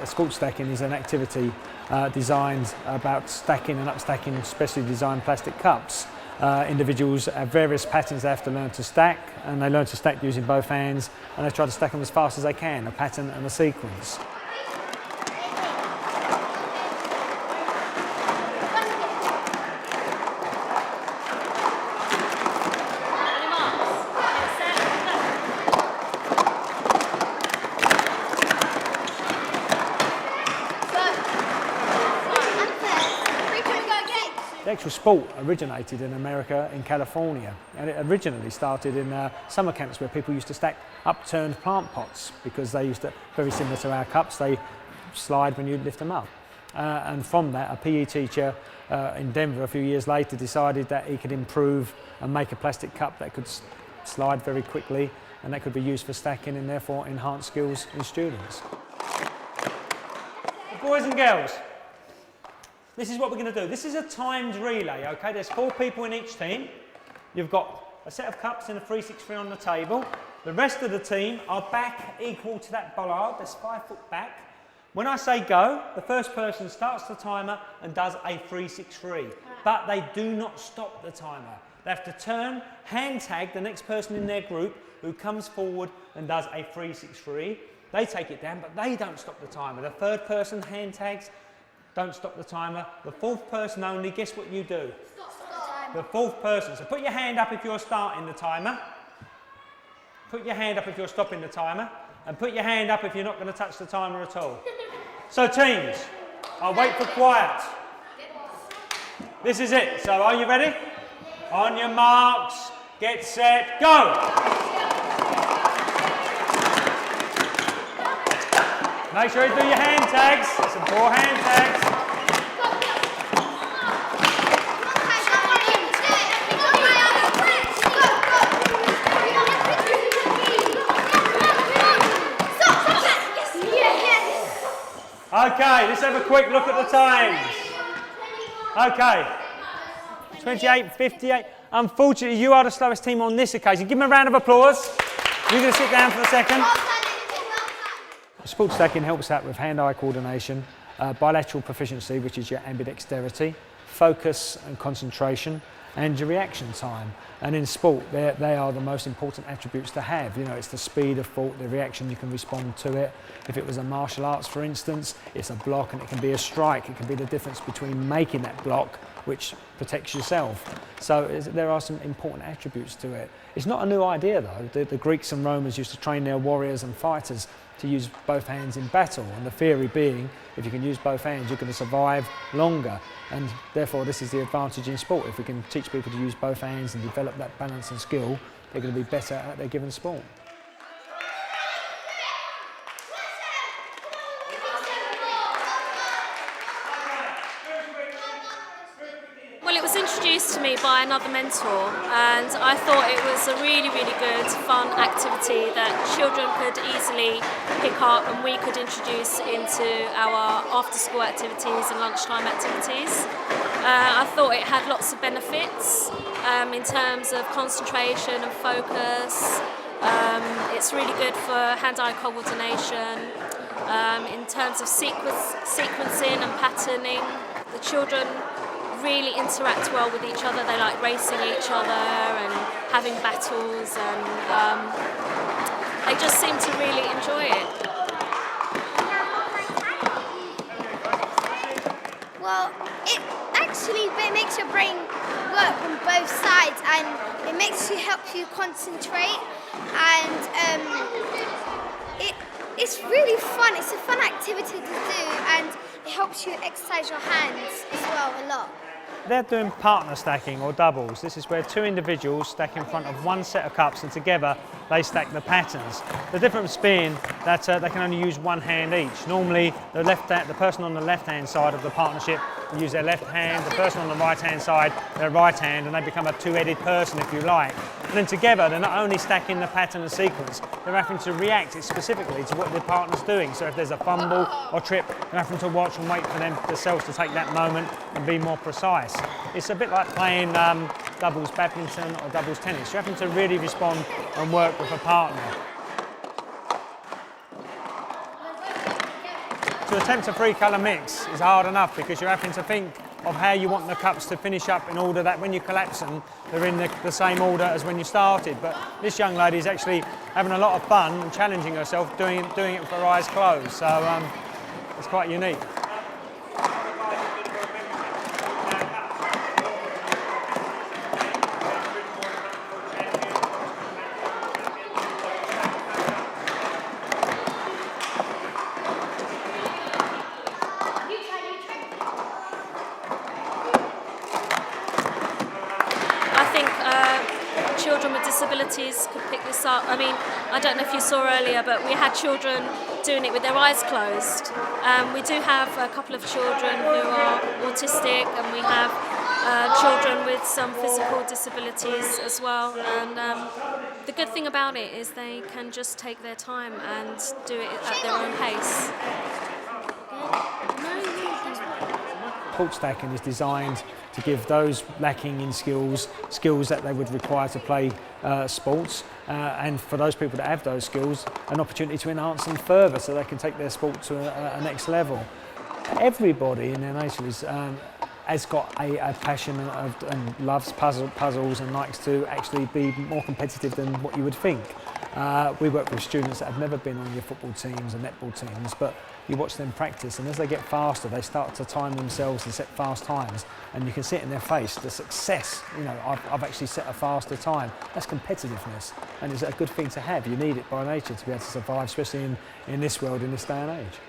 sports stacking is an activity designed about stacking and upstacking specially designed plastic cups. Individuals have various patterns they have to learn to stack, and they learn to stack using both hands, and they try to stack them as fast as they can, a pattern and a sequence. The actual sport originated in America, in California, and it originally started in summer camps where people used to stack upturned plant pots, because they used to, very similar to our cups, they slide when you lift them up. And from that, a PE teacher in Denver a few years later decided that he could improve and make a plastic cup that could slide very quickly, and that could be used for stacking and therefore enhance skills in students. Boys and girls, this is what we're going to do. This is a timed relay, okay? There's 4 people in each team. You've got a set of cups and a 3-6-3 on the table. The rest of the team are back equal to that bollard. That's 5 foot back. When I say go, the first person starts the timer and does a 3-6-3. But they do not stop the timer. They have to turn, hand tag the next person in their group who comes forward and does a 3-6-3. They take it down, but they don't stop the timer. The third person hand tags, don't stop the timer. The 4th person only, guess what you do? Stop. The 4th person. So put your hand up if you're starting the timer. Put your hand up if you're stopping the timer. And put your hand up if you're not going to touch the timer at all. So teams, I'll wait for quiet. This is it. So are you ready? On your marks, get set, go! Make sure you do your hand tags, some 4 hand tags. Okay, let's have a quick look at the times. Okay, 28:58. Unfortunately, you are the slowest team on this occasion. Give them a round of applause. You're going to sit down for a second. Sports stacking helps out with hand-eye coordination, bilateral proficiency, which is your ambidexterity, focus and concentration, and your reaction time. And in sport, they are the most important attributes to have. You know, it's the speed of thought, the reaction, you can respond to it. If it was a martial arts, for instance, it's a block and it can be a strike. It can be the difference between making that block, which protects yourself. So there are some important attributes to it. It's not a new idea though. The Greeks and Romans used to train their warriors and fighters to use both hands in battle, and the theory being, if you can use both hands, you're going to survive longer. And therefore this is the advantage in sport. If we can teach people to use both hands and develop that balance and skill, they're going to be better at their given sport. Well, it was introduced to me by another mentor, and I thought it was a really, really good, fun activity that children could easily pick up and we could introduce into our after-school activities and lunchtime activities. I thought it had lots of benefits in terms of concentration and focus. It's really good for hand-eye coordination. In terms of sequencing and patterning, the children really interact well with each other. They like racing each other and having battles, and they just seem to really enjoy it. Well, it actually makes your brain work on both sides, and it makes you help you concentrate, and it's really fun. It's a fun activity to do, and it helps you exercise your hands as well a lot. They're doing partner stacking or doubles. This is where 2 individuals stack in front of one set of cups, and together they stack the patterns. The difference being that they can only use one hand each. Normally the person on the left hand side of the partnership will use their left hand, the person on the right hand side their right hand, and they become a 2-headed person if you like. And then together they're not only stacking the pattern and sequence, they're having to react specifically to what their partner's doing. So if there's a fumble or trip, they're having to watch and wait for them themselves to take that moment and be more precise. It's a bit like playing doubles badminton or doubles tennis. You're having to really respond and work with a partner. to attempt a 3-colour mix is hard enough because you're having to think of how you want the cups to finish up in order that when you collapse them, they're in the same order as when you started. But this young lady is actually having a lot of fun and challenging herself doing it with her eyes closed. So it's quite unique. Children with disabilities could pick this up. I mean, I don't know if you saw earlier, but we had children doing it with their eyes closed. We do have a couple of children who are autistic, and we have children with some physical disabilities as well. And the good thing about it is they can just take their time and do it at their own pace. Court stacking is designed to give those lacking in skills that they would require to play sports, and for those people that have those skills, an opportunity to enhance them further so they can take their sport to a next level. Everybody in their nature has got a passion and loves puzzles and likes to actually be more competitive than what you would think. We work with students that have never been on your football teams and netball teams, but you watch them practice, and as they get faster, they start to time themselves and set fast times, and you can see it in their face, the success. You know, I've actually set a faster time. That's competitiveness, and it's a good thing to have. You need it by nature to be able to survive, especially in this world, in this day and age.